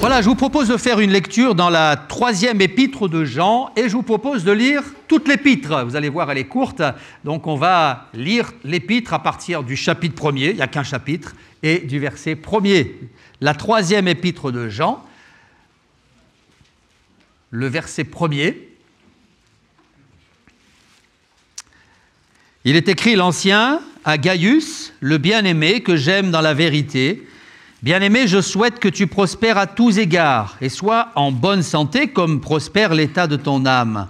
Voilà, je vous propose de faire une lecture dans la 3e épître de Jean et je vous propose de lire toute l'épître. Vous allez voir, elle est courte, donc on va lire l'épître à partir du chapitre 1er, il n'y a qu'un chapitre, et du verset 1er. La 3e épître de Jean, le verset 1er. Il est écrit: l'Ancien à Gaius, le bien-aimé que j'aime dans la vérité. Bien-aimé, je souhaite que tu prospères à tous égards et sois en bonne santé comme prospère l'état de ton âme.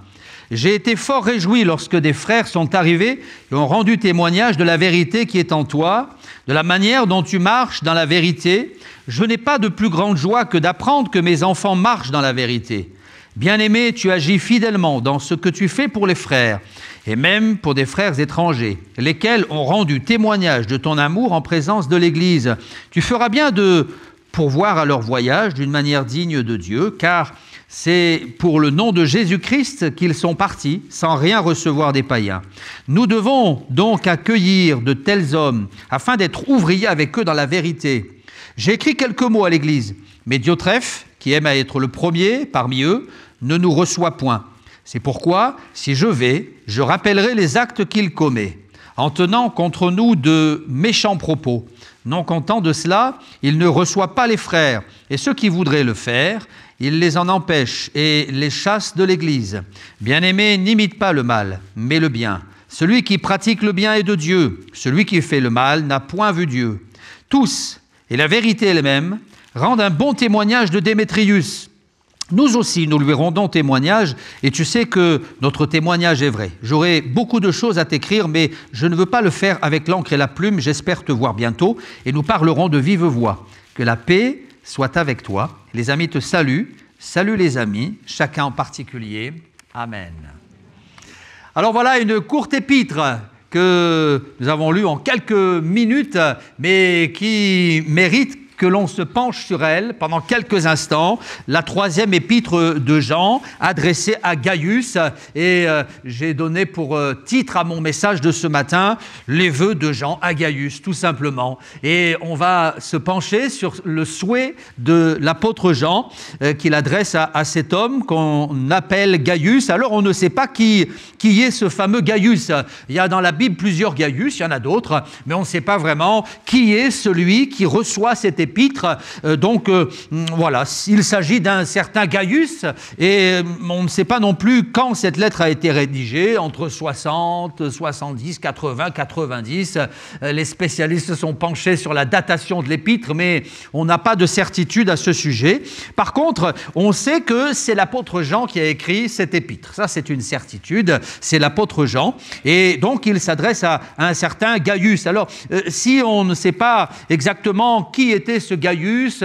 J'ai été fort réjoui lorsque des frères sont arrivés et ont rendu témoignage de la vérité qui est en toi, de la manière dont tu marches dans la vérité. Je n'ai pas de plus grande joie que d'apprendre que mes enfants marchent dans la vérité. Bien-aimé, tu agis fidèlement dans ce que tu fais pour les frères, et même pour des frères étrangers, lesquels ont rendu témoignage de ton amour en présence de l'Église. Tu feras bien de pourvoir à leur voyage d'une manière digne de Dieu, car c'est pour le nom de Jésus-Christ qu'ils sont partis, sans rien recevoir des païens. Nous devons donc accueillir de tels hommes, afin d'être ouvriers avec eux dans la vérité. J'ai écrit quelques mots à l'Église, mais Diotrephe, qui aime à être le premier parmi eux, ne nous reçoit point. C'est pourquoi, si je vais, je rappellerai les actes qu'il commet, en tenant contre nous de méchants propos. Non content de cela, il ne reçoit pas les frères, et ceux qui voudraient le faire, il les en empêche et les chasse de l'Église. Bien-aimé, n'imite pas le mal, mais le bien. Celui qui pratique le bien est de Dieu. Celui qui fait le mal n'a point vu Dieu. Tous, et la vérité elle-même, rendent un bon témoignage de Démétrius. Nous aussi, nous lui rendons témoignage, et tu sais que notre témoignage est vrai. J'aurai beaucoup de choses à t'écrire, mais je ne veux pas le faire avec l'encre et la plume. J'espère te voir bientôt, et nous parlerons de vive voix. Que la paix soit avec toi. Les amis te saluent. Salut les amis, chacun en particulier. Amen. Alors voilà une courte épître que nous avons lue en quelques minutes, mais qui mérite que l'on se penche sur elle pendant quelques instants, la 3e épître de Jean, adressée à Gaius, et j'ai donné pour titre à mon message de ce matin, les vœux de Jean à Gaius, tout simplement. Et on va se pencher sur le souhait de l'apôtre Jean, qu'il adresse à cet homme qu'on appelle Gaius. Alors on ne sait pas qui est ce fameux Gaius. Il y a dans la Bible plusieurs Gaius, il y en a d'autres, mais on ne sait pas vraiment qui est celui qui reçoit cette épître. Voilà, il s'agit d'un certain Gaius et on ne sait pas non plus quand cette lettre a été rédigée, entre 60, 70, 80, 90. Les spécialistes se sont penchés sur la datation de l'épître, mais on n'a pas de certitude à ce sujet. Par contre, on sait que c'est l'apôtre Jean qui a écrit cette épître. Ça, c'est une certitude, c'est l'apôtre Jean. Et donc, il s'adresse à un certain Gaius. Alors, si on ne sait pas exactement qui était ce Gaius,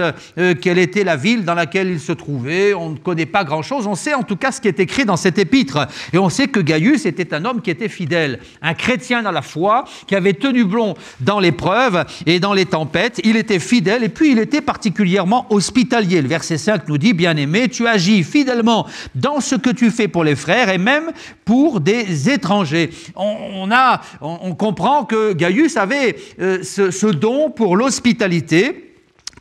quelle était la ville dans laquelle il se trouvait, on ne connaît pas grand-chose. On sait en tout cas ce qui est écrit dans cette épître. Et on sait que Gaius était un homme qui était fidèle, un chrétien dans la foi, qui avait tenu bon dans l'épreuve et dans les tempêtes. Il était fidèle et puis il était particulièrement hospitalier. Le verset 5 nous dit: bien-aimé, tu agis fidèlement dans ce que tu fais pour les frères et même pour des étrangers. On comprend que Gaius avait ce don pour l'hospitalité,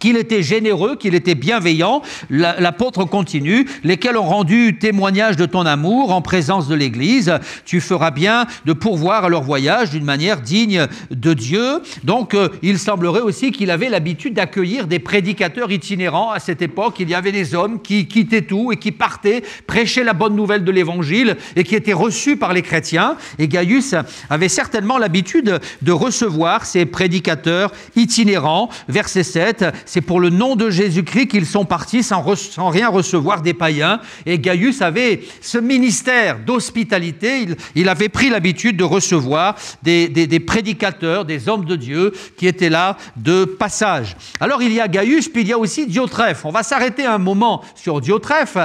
qu'il était généreux, qu'il était bienveillant. L'apôtre continue, lesquels ont rendu témoignage de ton amour en présence de l'Église. Tu feras bien de pourvoir à leur voyage d'une manière digne de Dieu. Donc, il semblerait aussi qu'il avait l'habitude d'accueillir des prédicateurs itinérants. À cette époque, il y avait des hommes qui quittaient tout et qui partaient prêcher la bonne nouvelle de l'Évangile et qui étaient reçus par les chrétiens. Et Gaius avait certainement l'habitude de recevoir ces prédicateurs itinérants. Verset 7, c'est pour le nom de Jésus-Christ qu'ils sont partis sans rien recevoir des païens. Et Gaius avait ce ministère d'hospitalité. Il avait pris l'habitude de recevoir des prédicateurs, des hommes de Dieu qui étaient là de passage. Alors il y a Gaius, puis il y a aussi Diotrephe. On va s'arrêter un moment sur Diotrephe,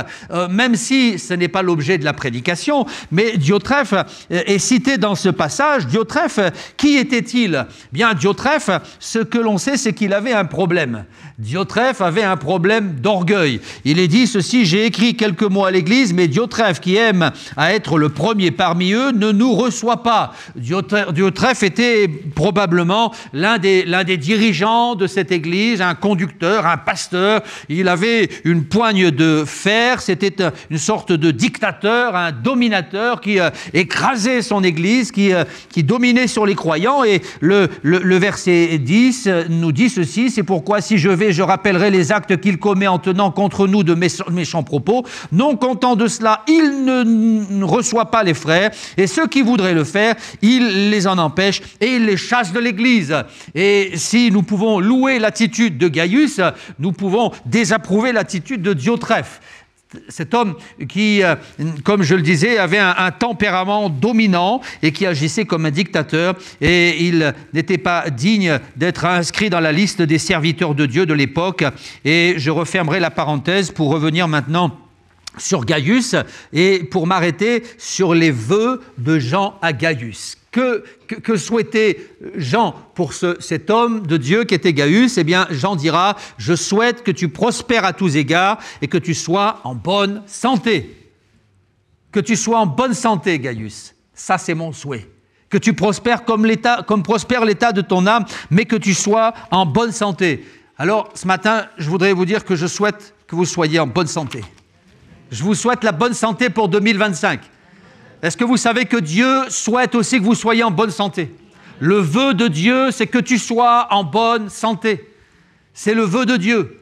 même si ce n'est pas l'objet de la prédication, mais Diotrephe est cité dans ce passage. Diotrephe, qui était-il? Bien, Diotrephe, ce que l'on sait, c'est qu'il avait un problème. Diotrephe avait un problème d'orgueil. Il est dit ceci: j'ai écrit quelques mots à l'Église, mais Diotrephe, qui aime à être le premier parmi eux, ne nous reçoit pas. Diotrephe était probablement l'un des dirigeants de cette Église, un conducteur, un pasteur. Il avait une poigne de fer, c'était une sorte de dictateur, un dominateur qui écrasait son Église, qui dominait sur les croyants. Et le verset 10 nous dit ceci: c'est pourquoi si je vais, je rappellerai les actes qu'il commet en tenant contre nous de méchants propos. Non content de cela, il ne reçoit pas les frères, et ceux qui voudraient le faire, il les en empêche et il les chasse de l'Église. Et si nous pouvons louer l'attitude de Gaius, nous pouvons désapprouver l'attitude de Diotrephe. Cet homme qui, comme je le disais, avait un tempérament dominant et qui agissait comme un dictateur, et il n'était pas digne d'être inscrit dans la liste des serviteurs de Dieu de l'époque. Et je refermerai la parenthèse pour revenir maintenant sur Gaius et pour m'arrêter sur les vœux de Jean à Gaius. Que souhaitait Jean pour cet homme de Dieu qui était Gaius? Eh bien, Jean dira: je souhaite que tu prospères à tous égards et que tu sois en bonne santé. Que tu sois en bonne santé, Gaius. Ça, c'est mon souhait. Que tu prospères comme prospère l'état de ton âme, mais que tu sois en bonne santé. Alors, ce matin, je voudrais vous dire que je souhaite que vous soyez en bonne santé. Je vous souhaite la bonne santé pour 2025. Est-ce que vous savez que Dieu souhaite aussi que vous soyez en bonne santé? Le vœu de Dieu, c'est que tu sois en bonne santé. C'est le vœu de Dieu.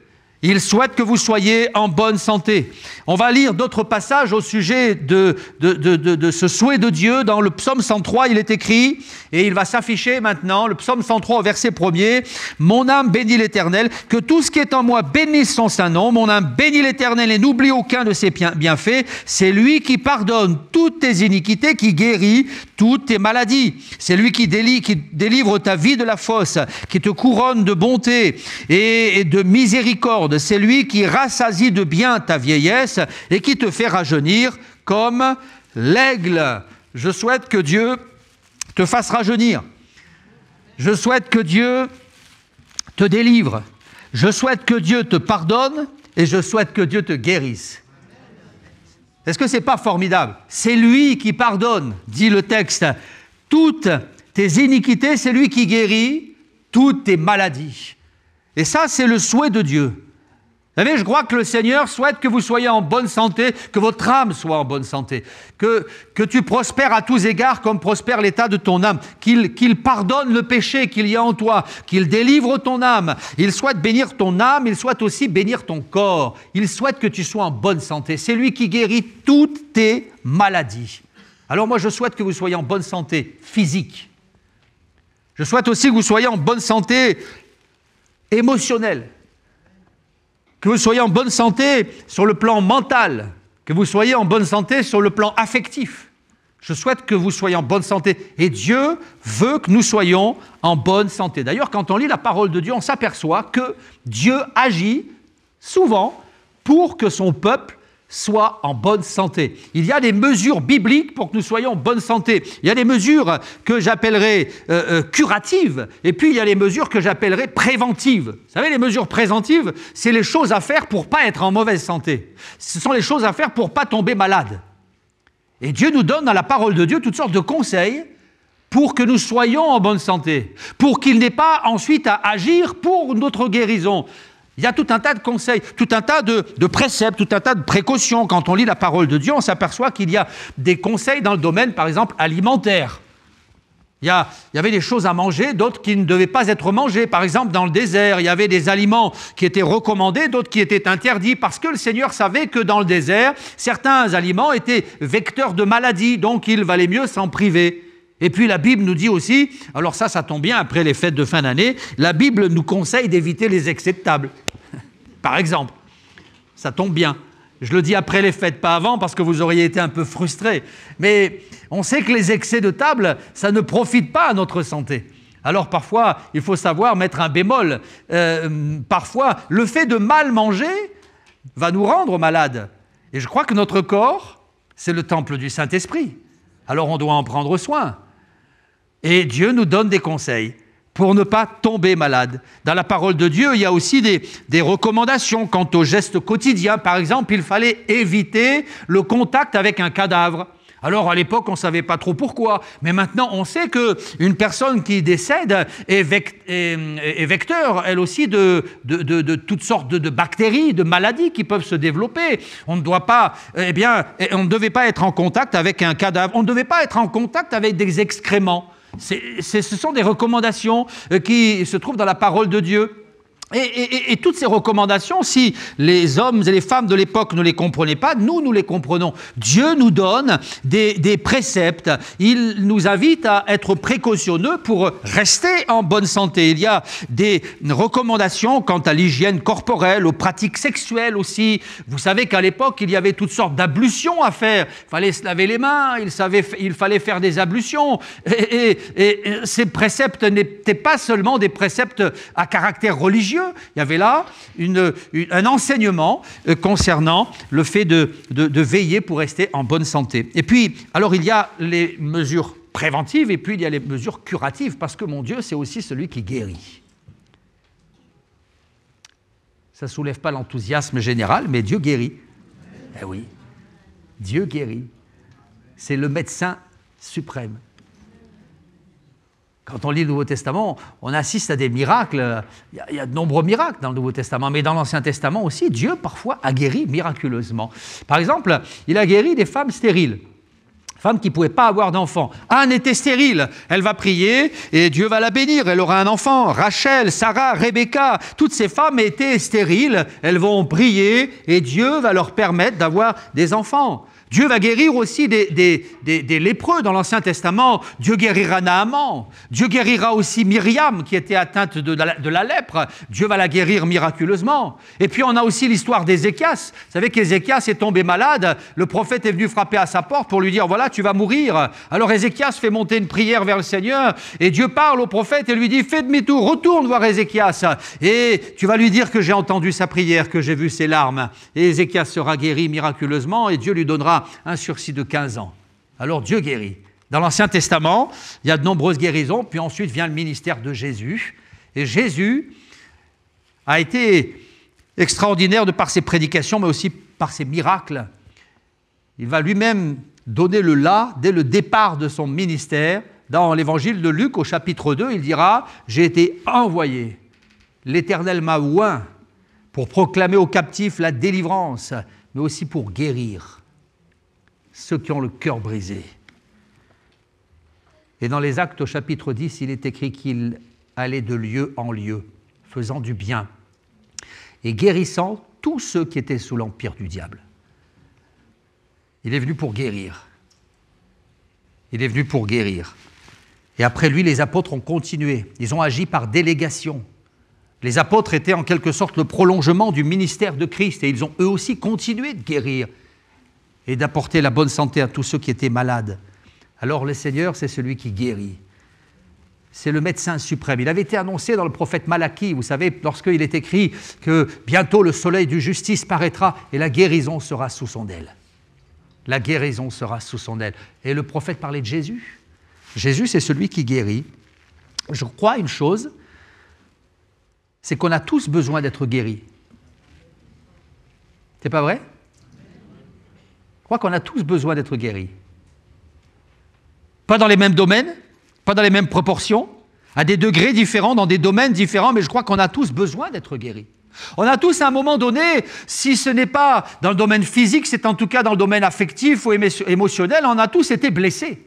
Il souhaite que vous soyez en bonne santé. On va lire d'autres passages au sujet de ce souhait de Dieu. Dans le psaume 103, il est écrit, et il va s'afficher maintenant, le psaume 103 au verset 1er: « Mon âme bénit l'Éternel, que tout ce qui est en moi bénisse son saint nom. Mon âme bénit l'Éternel et n'oublie aucun de ses bienfaits. C'est lui qui pardonne toutes tes iniquités, qui guérit toutes tes maladies. C'est lui qui délivre ta vie de la fosse, qui te couronne de bonté et de miséricorde. C'est lui qui rassasie de bien ta vieillesse et qui te fait rajeunir comme l'aigle. » Je souhaite que Dieu te fasse rajeunir. Je souhaite que Dieu te délivre. Je souhaite que Dieu te pardonne et je souhaite que Dieu te guérisse. Est-ce que ce n'est pas formidable? C'est lui qui pardonne, dit le texte, toutes tes iniquités, c'est lui qui guérit toutes tes maladies. Et ça, c'est le souhait de Dieu. Vous savez, je crois que le Seigneur souhaite que vous soyez en bonne santé, que votre âme soit en bonne santé, que tu prospères à tous égards comme prospère l'état de ton âme, qu'il pardonne le péché qu'il y a en toi, qu'il délivre ton âme. Il souhaite bénir ton âme, il souhaite aussi bénir ton corps. Il souhaite que tu sois en bonne santé. C'est lui qui guérit toutes tes maladies. Alors moi, je souhaite que vous soyez en bonne santé physique. Je souhaite aussi que vous soyez en bonne santé émotionnelle. Que vous soyez en bonne santé sur le plan mental, que vous soyez en bonne santé sur le plan affectif. Je souhaite que vous soyez en bonne santé. Et Dieu veut que nous soyons en bonne santé. D'ailleurs, quand on lit la parole de Dieu, on s'aperçoit que Dieu agit souvent pour que son peuple soit en bonne santé. Il y a des mesures bibliques pour que nous soyons en bonne santé. Il y a des mesures que j'appellerais curatives, et puis il y a les mesures que j'appellerais préventives. Vous savez, les mesures préventives, c'est les choses à faire pour ne pas être en mauvaise santé. Ce sont les choses à faire pour ne pas tomber malade. Et Dieu nous donne dans la parole de Dieu toutes sortes de conseils pour que nous soyons en bonne santé, pour qu'il n'ait pas ensuite à agir pour notre guérison. Il y a tout un tas de conseils, tout un tas de préceptes, tout un tas de précautions. Quand on lit la parole de Dieu, on s'aperçoit qu'il y a des conseils dans le domaine, par exemple, alimentaire. Il y avait des choses à manger, d'autres qui ne devaient pas être mangées. Par exemple, dans le désert, il y avait des aliments qui étaient recommandés, d'autres qui étaient interdits, parce que le Seigneur savait que dans le désert, certains aliments étaient vecteurs de maladies, donc il valait mieux s'en priver. Et puis la Bible nous dit aussi, alors ça tombe bien après les fêtes de fin d'année, la Bible nous conseille d'éviter les excès de table. Par exemple, ça tombe bien. Je le dis après les fêtes, pas avant, parce que vous auriez été un peu frustrés. Mais on sait que les excès de table, ça ne profite pas à notre santé. Alors parfois, il faut savoir mettre un bémol. Parfois, le fait de mal manger va nous rendre malades. Et je crois que notre corps, c'est le temple du Saint-Esprit. Alors on doit en prendre soin. Et Dieu nous donne des conseils pour ne pas tomber malade. Dans la parole de Dieu, il y a aussi des recommandations quant aux gestes quotidiens. Par exemple, il fallait éviter le contact avec un cadavre. Alors, à l'époque, on ne savait pas trop pourquoi, mais maintenant, on sait qu'une personne qui décède est vecteur, elle aussi, de toutes sortes de bactéries, de maladies qui peuvent se développer. On ne doit pas, on ne devait pas être en contact avec un cadavre, on ne devait pas être en contact avec des excréments. Ce sont des recommandations qui se trouvent dans la parole de Dieu. Et toutes ces recommandations, si les hommes et les femmes de l'époque ne les comprenaient pas, nous les comprenons. Dieu nous donne des préceptes. Il nous invite à être précautionneux pour rester en bonne santé. Il y a des recommandations quant à l'hygiène corporelle, aux pratiques sexuelles aussi. Vous savez qu'à l'époque, il y avait toutes sortes d'ablutions à faire. Il fallait se laver les mains, il fallait faire des ablutions. Et ces préceptes n'étaient pas seulement des préceptes à caractère religieux. Il y avait là un enseignement concernant le fait de veiller pour rester en bonne santé. Et puis, alors il y a les mesures préventives et puis il y a les mesures curatives, parce que mon Dieu, c'est aussi celui qui guérit. Ça ne soulève pas l'enthousiasme général, mais Dieu guérit. Eh oui, Dieu guérit. C'est le médecin suprême. Quand on lit le Nouveau Testament, on assiste à des miracles. Il y a de nombreux miracles dans le Nouveau Testament, mais dans l'Ancien Testament aussi, Dieu parfois a guéri miraculeusement. Par exemple, il a guéri des femmes stériles, femmes qui ne pouvaient pas avoir d'enfants. Anne était stérile, elle va prier et Dieu va la bénir, elle aura un enfant. Rachel, Sarah, Rebecca, toutes ces femmes étaient stériles, elles vont prier et Dieu va leur permettre d'avoir des enfants. Dieu va guérir aussi des lépreux dans l'Ancien Testament. Dieu guérira Naaman. Dieu guérira aussi Myriam qui était atteinte de la lèpre. Dieu va la guérir miraculeusement. Et puis on a aussi l'histoire d'Ézéchias. Vous savez qu'Ézéchias est tombé malade. Le prophète est venu frapper à sa porte pour lui dire « Voilà, tu vas mourir ». Alors Ézéchias fait monter une prière vers le Seigneur et Dieu parle au prophète et lui dit « Fais demi-tour, retourne voir Ézéchias et tu vas lui dire que j'ai entendu sa prière, que j'ai vu ses larmes. » Et Ézéchias sera guéri miraculeusement et Dieu lui donnera un sursis de 15 ans. Alors Dieu guérit. Dans l'Ancien Testament, il y a de nombreuses guérisons, puis ensuite vient le ministère de Jésus. Et Jésus a été extraordinaire de par ses prédications, mais aussi par ses miracles. Il va lui-même donner le là dès le départ de son ministère. Dans l'évangile de Luc, au chapitre 2, il dira « J'ai été envoyé, l'Éternel m'a oint pour proclamer aux captifs la délivrance, mais aussi pour guérir ceux qui ont le cœur brisé. » Et dans les Actes au chapitre 10, il est écrit qu'il allait de lieu en lieu, faisant du bien et guérissant tous ceux qui étaient sous l'empire du diable. Il est venu pour guérir. Il est venu pour guérir. Et après lui, les apôtres ont continué. Ils ont agi par délégation. Les apôtres étaient en quelque sorte le prolongement du ministère de Christ et ils ont eux aussi continué de guérir et d'apporter la bonne santé à tous ceux qui étaient malades. Alors le Seigneur, c'est celui qui guérit. C'est le médecin suprême. Il avait été annoncé dans le prophète Malachie, vous savez, lorsqu'il est écrit que bientôt le soleil du justice paraîtra et la guérison sera sous son aile. La guérison sera sous son aile. Et le prophète parlait de Jésus. Jésus, c'est celui qui guérit. Je crois une chose, c'est qu'on a tous besoin d'être guéris. C'est pas vrai ? Je crois qu'on a tous besoin d'être guéris. Pas dans les mêmes domaines, pas dans les mêmes proportions, à des degrés différents, dans des domaines différents, mais je crois qu'on a tous besoin d'être guéris. On a tous à un moment donné, si ce n'est pas dans le domaine physique, c'est en tout cas dans le domaine affectif ou émotionnel, on a tous été blessés.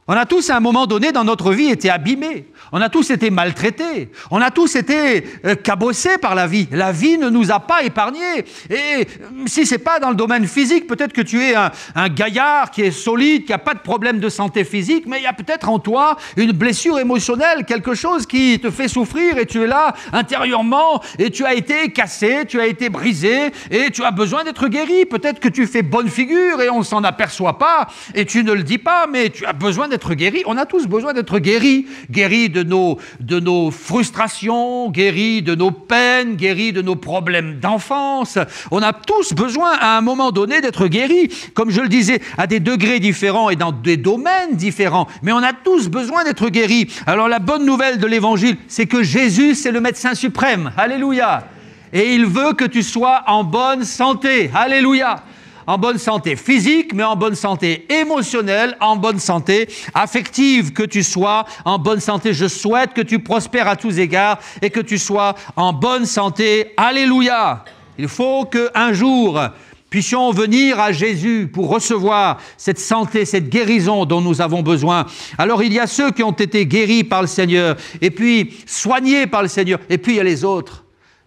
On a tous à un moment donné dans notre vie été abîmés. On a tous été maltraités. On a tous été cabossés par la vie. La vie ne nous a pas épargnés. Et si ce n'est pas dans le domaine physique, peut-être que tu es un gaillard qui est solide, qui n'a pas de problème de santé physique, mais il y a peut-être en toi une blessure émotionnelle, quelque chose qui te fait souffrir et tu es là intérieurement et tu as été cassé, tu as été brisé et tu as besoin d'être guéri. Peut-être que tu fais bonne figure et on ne s'en aperçoit pas et tu ne le dis pas, mais tu as besoin d'être guéris. On a tous besoin d'être guéris. Guéris de nos frustrations, guéris de nos peines, guéris de nos problèmes d'enfance. On a tous besoin à un moment donné d'être guéris. Comme je le disais, à des degrés différents et dans des domaines différents. Mais on a tous besoin d'être guéris. Alors la bonne nouvelle de l'Évangile, c'est que Jésus, c'est le médecin suprême. Alléluia. Et il veut que tu sois en bonne santé. Alléluia. En bonne santé physique, mais en bonne santé émotionnelle, en bonne santé affective, que tu sois en bonne santé. Je souhaite que tu prospères à tous égards et que tu sois en bonne santé. Alléluia. Il faut qu'un jour, puissions venir à Jésus pour recevoir cette santé, cette guérison dont nous avons besoin. Alors il y a ceux qui ont été guéris par le Seigneur, et puis soignés par le Seigneur, et puis il y a les autres.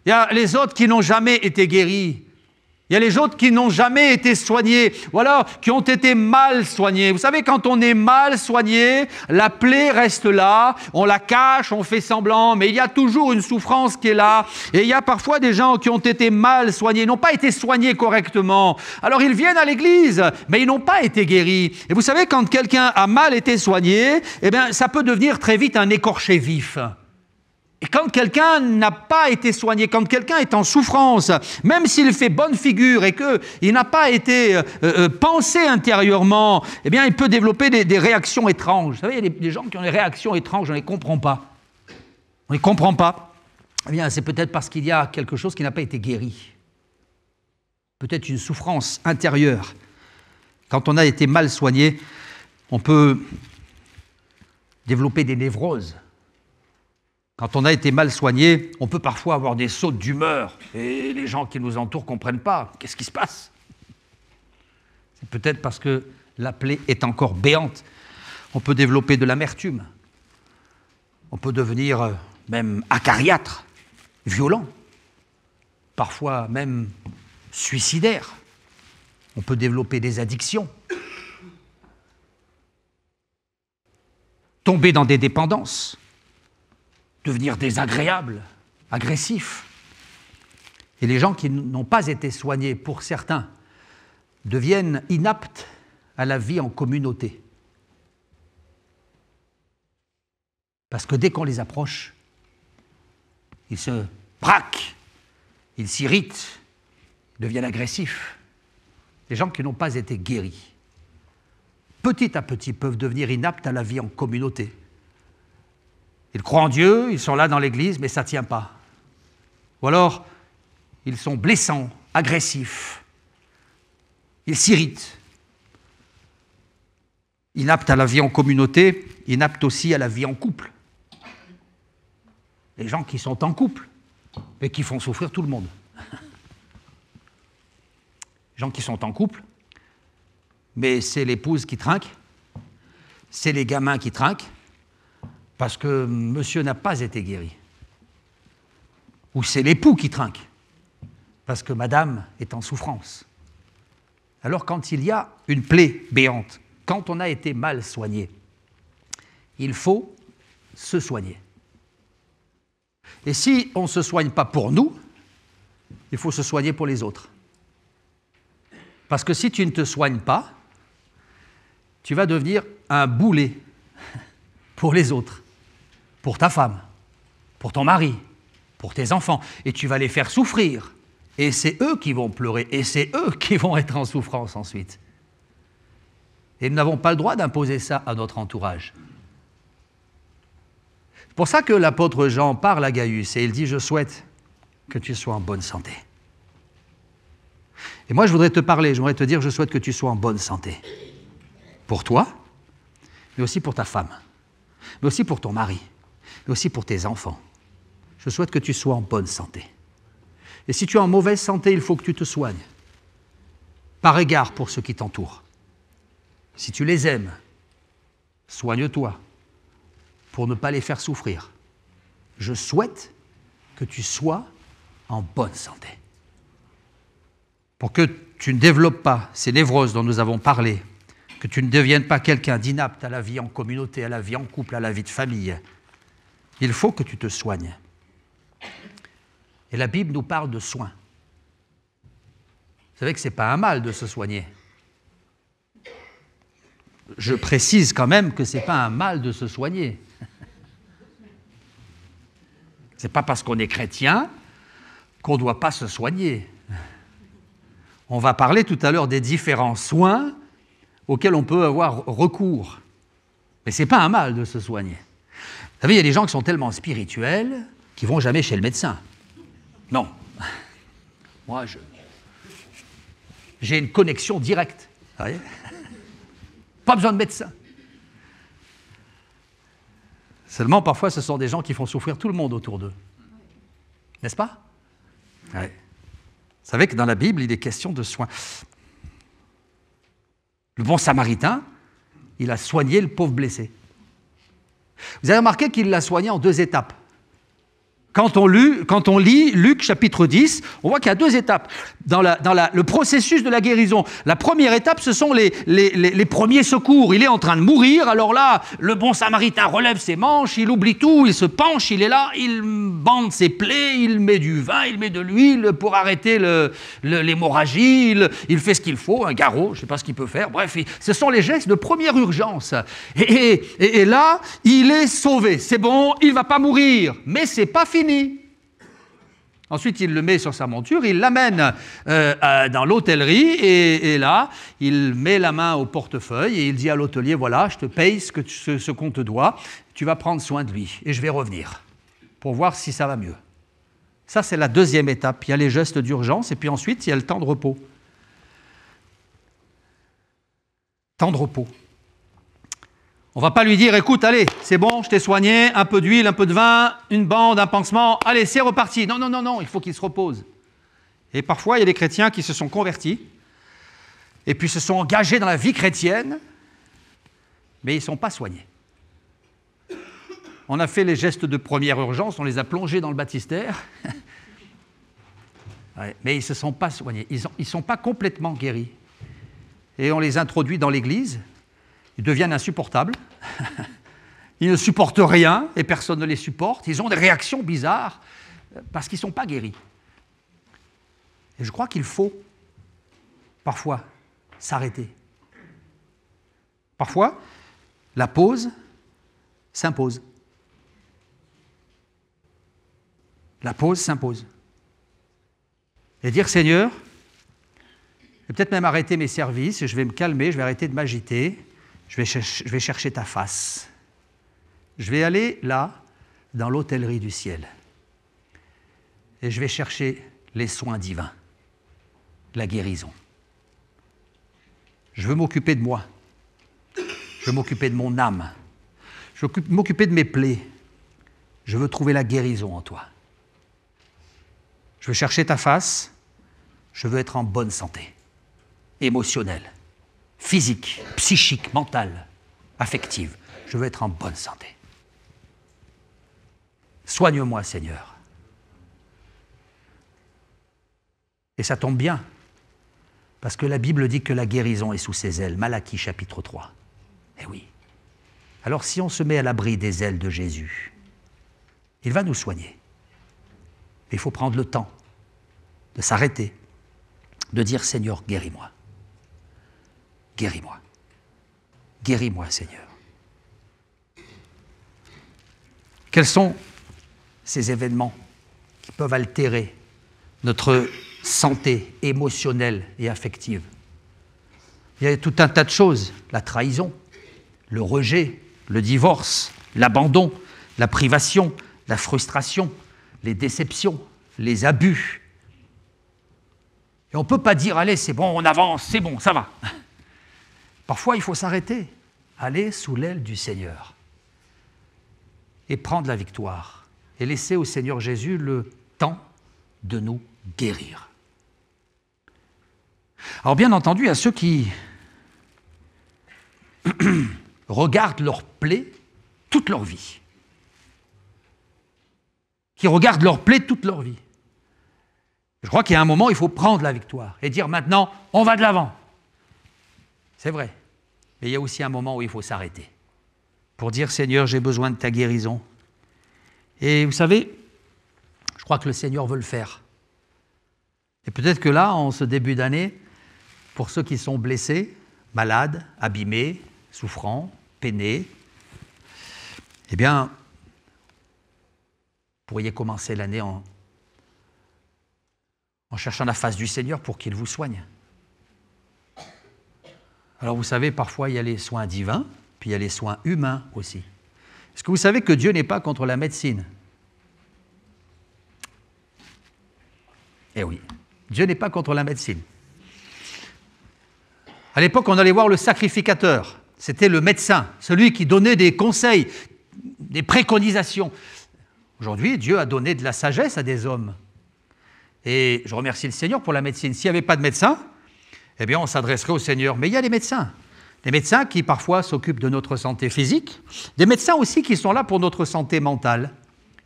Il y a les autres qui n'ont jamais été guéris. Il y a les autres qui n'ont jamais été soignés, ou alors qui ont été mal soignés. Vous savez, quand on est mal soigné, la plaie reste là, on la cache, on fait semblant, mais il y a toujours une souffrance qui est là. Et il y a parfois des gens qui ont été mal soignés, n'ont pas été soignés correctement. Alors ils viennent à l'église, mais ils n'ont pas été guéris. Et vous savez, quand quelqu'un a mal été soigné, eh bien, ça peut devenir très vite un écorché vif. Et quand quelqu'un n'a pas été soigné, quand quelqu'un est en souffrance, même s'il fait bonne figure et qu'il n'a pas été pensé intérieurement, eh bien, il peut développer des réactions étranges. Vous savez, il y a des gens qui ont des réactions étranges, on ne les comprend pas. On ne les comprend pas. Eh bien, c'est peut-être parce qu'il y a quelque chose qui n'a pas été guéri. Peut-être une souffrance intérieure. Quand on a été mal soigné, on peut développer des névroses. Quand on a été mal soigné, on peut parfois avoir des sautes d'humeur et les gens qui nous entourent ne comprennent pas. Qu'est-ce qui se passe? C'est peut-être parce que la plaie est encore béante. On peut développer de l'amertume. On peut devenir même acariâtre, violent, parfois même suicidaire. On peut développer des addictions, tomber dans des dépendances, devenir désagréable, agressif. Et les gens qui n'ont pas été soignés, pour certains, deviennent inaptes à la vie en communauté. Parce que dès qu'on les approche, ils se braquent, ils s'irritent, deviennent agressifs. Les gens qui n'ont pas été guéris, petit à petit, peuvent devenir inaptes à la vie en communauté. Ils croient en Dieu, ils sont là dans l'église, mais ça ne tient pas. Ou alors, ils sont blessants, agressifs, ils s'irritent. Inaptes à la vie en communauté, inaptes aussi à la vie en couple. Les gens qui sont en couple et qui font souffrir tout le monde. Les gens qui sont en couple, mais c'est l'épouse qui trinque, c'est les gamins qui trinquent, parce que monsieur n'a pas été guéri. Ou c'est l'époux qui trinque, parce que madame est en souffrance. Alors quand il y a une plaie béante, quand on a été mal soigné, il faut se soigner. Et si on ne se soigne pas pour nous, il faut se soigner pour les autres. Parce que si tu ne te soignes pas, tu vas devenir un boulet pour les autres. Pour ta femme, pour ton mari, pour tes enfants, et tu vas les faire souffrir. Et c'est eux qui vont pleurer, et c'est eux qui vont être en souffrance ensuite. Et nous n'avons pas le droit d'imposer ça à notre entourage. C'est pour ça que l'apôtre Jean parle à Gaius, et il dit « Je souhaite que tu sois en bonne santé ». Et moi, je voudrais te parler, je voudrais te dire « Je souhaite que tu sois en bonne santé ». Pour toi, mais aussi pour ta femme, mais aussi pour ton mari, mais aussi pour tes enfants. Je souhaite que tu sois en bonne santé. Et si tu es en mauvaise santé, il faut que tu te soignes, par égard pour ceux qui t'entourent. Si tu les aimes, soigne-toi pour ne pas les faire souffrir. Je souhaite que tu sois en bonne santé. Pour que tu ne développes pas ces névroses dont nous avons parlé, que tu ne deviennes pas quelqu'un d'inapte à la vie en communauté, à la vie en couple, à la vie de famille, il faut que tu te soignes. Et la Bible nous parle de soins. Vous savez que ce n'est pas un mal de se soigner. je précise quand même que ce n'est pas un mal de se soigner. Ce n'est pas parce qu'on est chrétien qu'on ne doit pas se soigner. On va parler tout à l'heure des différents soins auxquels on peut avoir recours. Mais ce n'est pas un mal de se soigner. Vous savez, il y a des gens qui sont tellement spirituels qu'ils ne vont jamais chez le médecin. Non. Moi, j'ai une connexion directe. Vous voyez ? Pas besoin de médecin. Seulement, parfois, ce sont des gens qui font souffrir tout le monde autour d'eux. N'est-ce pas ? Ouais. Vous savez que dans la Bible, il est question de soins. Le bon Samaritain, il a soigné le pauvre blessé. Vous avez remarqué qu'il l'a soigné en 2 étapes. Quand on lit Luc chapitre 10, on voit qu'il y a 2 étapes dans le processus de la guérison. La première étape, ce sont les premiers secours. Il est en train de mourir, alors là, le bon Samaritain relève ses manches, il oublie tout, il se penche, il est là, il bande ses plaies, il met du vin, il met de l'huile pour arrêter l'hémorragie, il fait ce qu'il faut, un garrot, je ne sais pas ce qu'il peut faire, bref, ce sont les gestes de première urgence. Et là, il est sauvé, c'est bon, il ne va pas mourir, mais ce n'est pas fini. Ensuite, il le met sur sa monture, il l'amène dans l'hôtellerie et là, il met la main au portefeuille et il dit à l'hôtelier, voilà, je te paye ce qu'on te doit, tu vas prendre soin de lui et je vais revenir pour voir si ça va mieux. Ça, c'est la 2e étape. Il y a les gestes d'urgence et puis ensuite, il y a le temps de repos. Temps de repos. On ne va pas lui dire, écoute, allez, c'est bon, je t'ai soigné, un peu d'huile, un peu de vin, une bande, un pansement, allez, c'est reparti. Non, non, non, non, il faut qu'il se repose. Et parfois, il y a des chrétiens qui se sont convertis et puis se sont engagés dans la vie chrétienne, mais ils ne sont pas soignés. On a fait les gestes de première urgence, on les a plongés dans le baptistère, ouais, mais ils ne se sont pas soignés, ils ne sont pas complètement guéris. Et on les introduit dans l'Église, ils deviennent insupportables, ils ne supportent rien et personne ne les supporte, ils ont des réactions bizarres parce qu'ils ne sont pas guéris. Et je crois qu'il faut parfois s'arrêter. Parfois, la pause s'impose. La pause s'impose. Et dire, Seigneur, je vais peut-être même arrêter mes services, je vais me calmer, je vais arrêter de m'agiter, je vais chercher ta face. Je vais aller là, dans l'hôtellerie du ciel. Et je vais chercher les soins divins, la guérison. Je veux m'occuper de moi. Je veux m'occuper de mon âme. Je veux m'occuper de mes plaies. Je veux trouver la guérison en toi. Je veux chercher ta face. Je veux être en bonne santé, émotionnelle, physique, psychique, mentale, affective. Je veux être en bonne santé. Soigne-moi, Seigneur. Et ça tombe bien, parce que la Bible dit que la guérison est sous ses ailes. Malachie chapitre 3. Eh oui. Alors si on se met à l'abri des ailes de Jésus, il va nous soigner. Il faut prendre le temps de s'arrêter, de dire « Seigneur, guéris-moi. Guéris-moi. Guéris-moi, Seigneur. » Quels sont ces événements qui peuvent altérer notre santé émotionnelle et affective? Il y a tout un tas de choses. La trahison, le rejet, le divorce, l'abandon, la privation, la frustration, les déceptions, les abus. Et on ne peut pas dire « Allez, c'est bon, on avance, c'est bon, ça va ». Parfois, il faut s'arrêter, aller sous l'aile du Seigneur et prendre la victoire et laisser au Seigneur Jésus le temps de nous guérir. Alors bien entendu, à ceux qui regardent leurs plaies toute leur vie, qui regardent leurs plaies toute leur vie, je crois qu'il y a un moment où il faut prendre la victoire et dire maintenant, on va de l'avant. C'est vrai. Mais il y a aussi un moment où il faut s'arrêter pour dire, Seigneur, j'ai besoin de ta guérison. Et vous savez, je crois que le Seigneur veut le faire. Et peut-être que là, en ce début d'année, pour ceux qui sont blessés, malades, abîmés, souffrant, peiné, eh bien, vous pourriez commencer l'année en cherchant la face du Seigneur pour qu'il vous soigne. Alors vous savez, parfois il y a les soins divins, puis il y a les soins humains aussi. Est-ce que vous savez que Dieu n'est pas contre la médecine? Eh oui, Dieu n'est pas contre la médecine. À l'époque, on allait voir le sacrificateur. C'était le médecin, celui qui donnait des conseils, des préconisations. Aujourd'hui, Dieu a donné de la sagesse à des hommes. Et je remercie le Seigneur pour la médecine. S'il n'y avait pas de médecin, eh bien, on s'adresserait au Seigneur. Mais il y a des médecins qui parfois s'occupent de notre santé physique, des médecins aussi qui sont là pour notre santé mentale.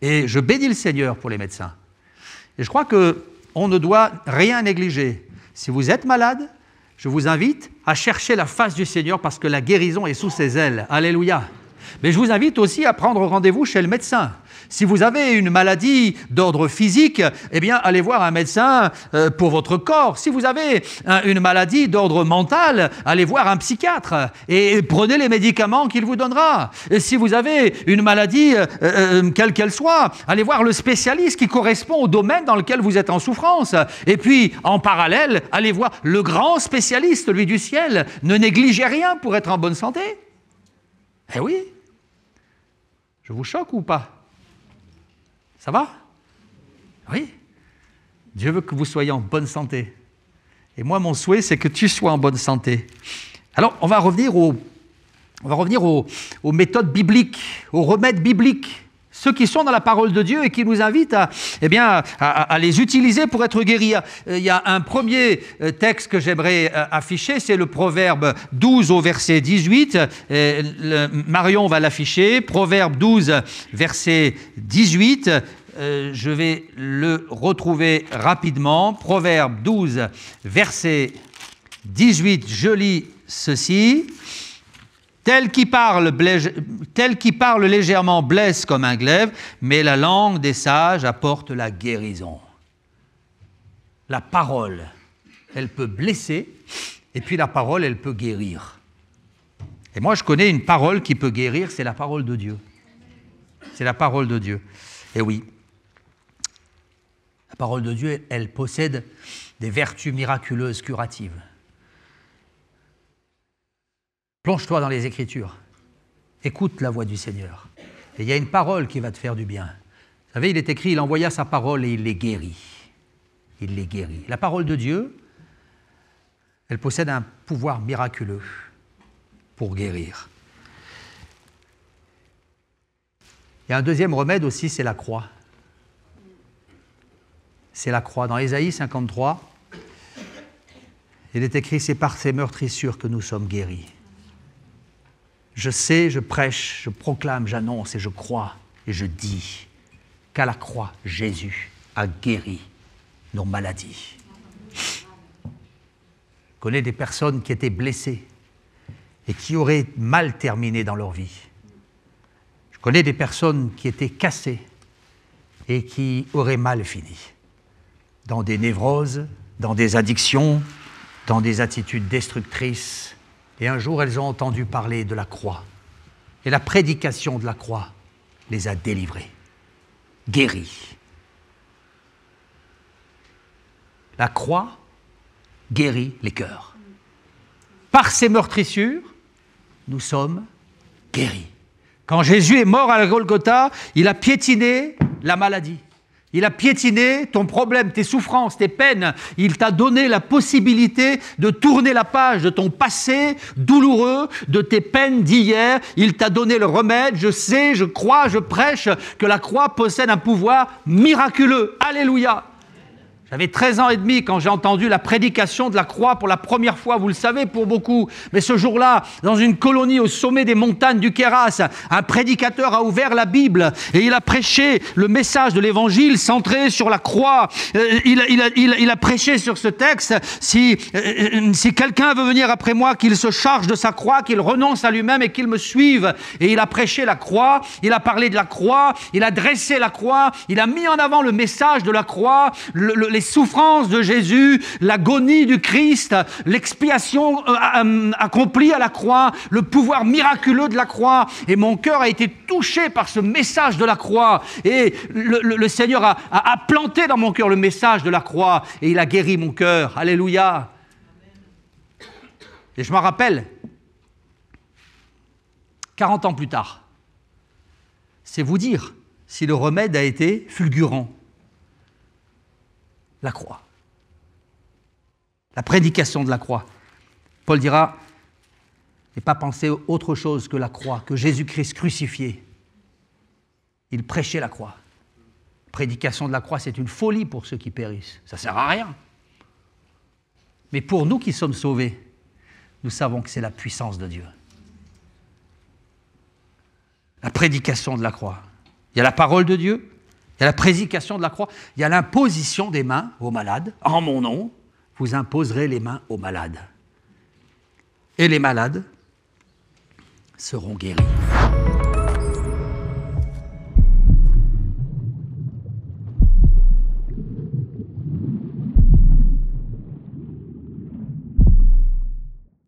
Et je bénis le Seigneur pour les médecins. Et je crois qu'on ne doit rien négliger. Si vous êtes malade, je vous invite à chercher la face du Seigneur parce que la guérison est sous ses ailes. Alléluia. Mais je vous invite aussi à prendre rendez-vous chez le médecin. Si vous avez une maladie d'ordre physique, eh bien, allez voir un médecin pour votre corps. Si vous avez une maladie d'ordre mental, allez voir un psychiatre et prenez les médicaments qu'il vous donnera. Et si vous avez une maladie, quelle qu'elle soit, allez voir le spécialiste qui correspond au domaine dans lequel vous êtes en souffrance. Et puis, en parallèle, allez voir le grand spécialiste, lui du ciel. Ne négligez rien pour être en bonne santé. Eh oui. Je vous choque ou pas? Ça va? Oui. Dieu veut que vous soyez en bonne santé. Et moi, mon souhait, c'est que tu sois en bonne santé. Alors, on va revenir aux méthodes bibliques, aux remèdes bibliques, ceux qui sont dans la parole de Dieu et qui nous invitent à les utiliser pour être guéris. Il y a un premier texte que j'aimerais afficher, c'est le Proverbe 12 au verset 18. Marion va l'afficher. Proverbe 12, verset 18. Je vais le retrouver rapidement. Proverbe 12, verset 18. Je lis ceci. Tel qui parle légèrement blesse comme un glaive, mais la langue des sages apporte la guérison. La parole, elle peut blesser, et puis la parole, elle peut guérir. Et moi, je connais une parole qui peut guérir, c'est la parole de Dieu. C'est la parole de Dieu. Et oui, la parole de Dieu, elle possède des vertus miraculeuses, curatives. Plonge-toi dans les Écritures. Écoute la voix du Seigneur. Et il y a une parole qui va te faire du bien. Vous savez, il est écrit, il envoya sa parole et il les guérit. Il les guérit. La parole de Dieu, elle possède un pouvoir miraculeux pour guérir. Il y a un deuxième remède aussi, c'est la croix. C'est la croix. Dans Ésaïe 53, il est écrit, c'est par ces meurtrissures que nous sommes guéris. Je sais, je prêche, je proclame, j'annonce et je crois et je dis qu'à la croix, Jésus a guéri nos maladies. Je connais des personnes qui étaient blessées et qui auraient mal terminé dans leur vie. Je connais des personnes qui étaient cassées et qui auraient mal fini. Dans des névroses, dans des addictions, dans des attitudes destructrices. Et un jour, elles ont entendu parler de la croix. Et la prédication de la croix les a délivrées, guéries. La croix guérit les cœurs. Par ces meurtrissures, nous sommes guéris. Quand Jésus est mort à la Golgotha, il a piétiné la maladie. Il a piétiné ton problème, tes souffrances, tes peines. Il t'a donné la possibilité de tourner la page de ton passé douloureux, de tes peines d'hier. Il t'a donné le remède. Je sais, je crois, je prêche que la croix possède un pouvoir miraculeux. Alléluia! J'avais 13 ans et demi quand j'ai entendu la prédication de la croix pour la première fois, vous le savez pour beaucoup. Mais ce jour-là, dans une colonie au sommet des montagnes du Kéras, un prédicateur a ouvert la Bible et il a prêché le message de l'Évangile centré sur la croix. Il a prêché sur ce texte, si quelqu'un veut venir après moi, qu'il se charge de sa croix, qu'il renonce à lui-même et qu'il me suive. Et il a prêché la croix, il a parlé de la croix, il a dressé la croix, il a mis en avant le message de la croix, les les souffrances de Jésus, l'agonie du Christ, l'expiation accomplie à la croix, le pouvoir miraculeux de la croix. Et mon cœur a été touché par ce message de la croix. Et le Seigneur a planté dans mon cœur le message de la croix et il a guéri mon cœur. Alléluia. Et je m'en rappelle, 40 ans plus tard, c'est vous dire si le remède a été fulgurant. La croix. La prédication de la croix. Paul dira, n'ai pas pensé autre chose que la croix, que Jésus-Christ crucifié. Il prêchait la croix. La prédication de la croix, c'est une folie pour ceux qui périssent. Ça ne sert à rien. Mais pour nous qui sommes sauvés, nous savons que c'est la puissance de Dieu. La prédication de la croix. Il y a la parole de Dieu, il y a la prédication de la croix, il y a l'imposition des mains aux malades. En mon nom, vous imposerez les mains aux malades. Et les malades seront guéris.